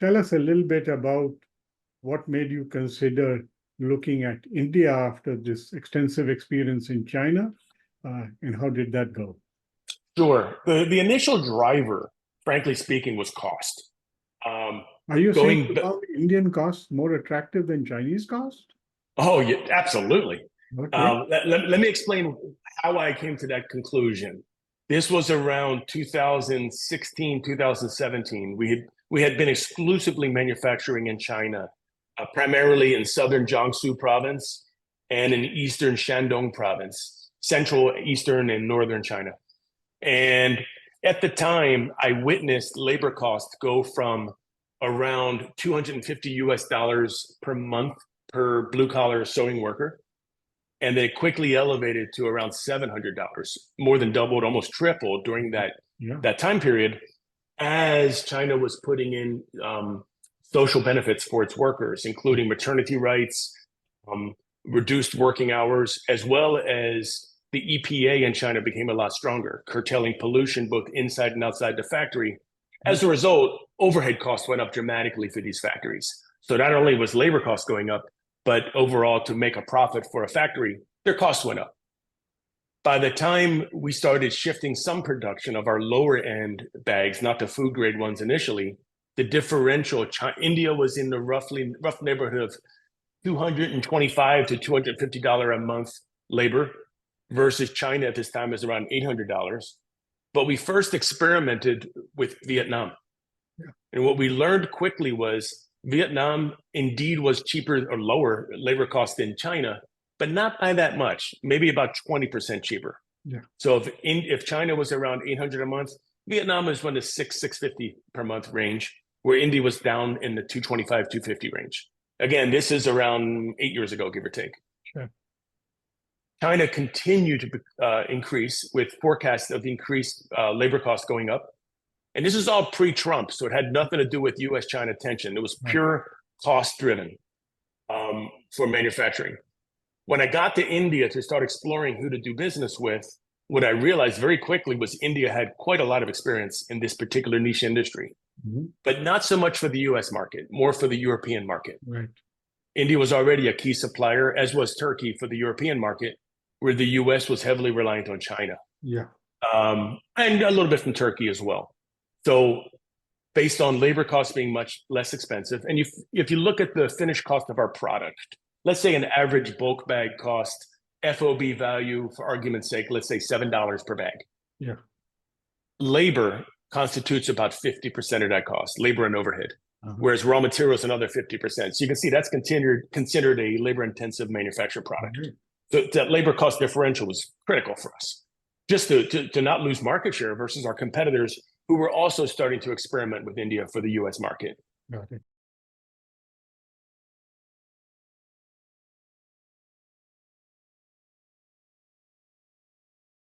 tell us a little bit about what made you consider looking at India after this extensive experience in China, and how did that go? Sure. The initial driver, frankly speaking, was cost. Are you saying Going, Indian costs more attractive than Chinese cost? oh, yeah, absolutely. Okay. Let me explain how I came to that conclusion. This was around 2016, 2017. We had been exclusively manufacturing in China, primarily in southern Jiangsu province and in eastern Shandong province, central, eastern, and northern China. And at the time, I witnessed labor costs go from around 250 US dollars per month per blue collar sewing worker. And they quickly elevated to around $700, more than doubled, almost tripled during that time period, as China was putting in social benefits for its workers, including maternity rights, reduced working hours, as well as the EPA in China became a lot stronger, curtailing pollution both inside and outside the factory. As a result, overhead costs went up dramatically for these factories. So not only was labor costs going up, but overall, to make a profit for a factory, their costs went up. By the time we started shifting some production of our lower end bags, not the food grade ones initially, the differential, India was in the rough neighborhood of $225 to $250 a month labor, versus China at this time is around $800. But we first experimented with Vietnam. Yeah. And what we learned quickly was Vietnam indeed was cheaper or lower labor cost than China, but not by that much, maybe about 20% cheaper. Yeah. So if China was around 800 a month, Vietnam was in the 650 per month range, where India was down in the 225, 250 range. Again, this is around 8 years ago, give or take. Sure. China continued to increase with forecasts of increased labor costs going up. And this is all pre-Trump, so it had nothing to do with U.S.-China tension. It was pure cost-driven for manufacturing. When I got to India to start exploring who to do business with, what I realized very quickly was India had quite a lot of experience in this particular niche industry, but not so much for the U.S. market, more for the European market. Right. India was already a key supplier, as was Turkey for the European market, where the U.S. was heavily reliant on China. Yeah. And a little bit from Turkey as well. So based on labor costs being much less expensive, and if you look at the finished cost of our product, let's say an average bulk bag cost, FOB value, for argument's sake, let's say $7 per bag. Yeah. Labor constitutes about 50% of that cost, labor and overhead, whereas raw materials another 50%. So you can see that's considered a labor-intensive manufactured product. So that labor cost differential was critical for us, just to not lose market share versus our competitors who were also starting to experiment with India for the U.S. market. Got it.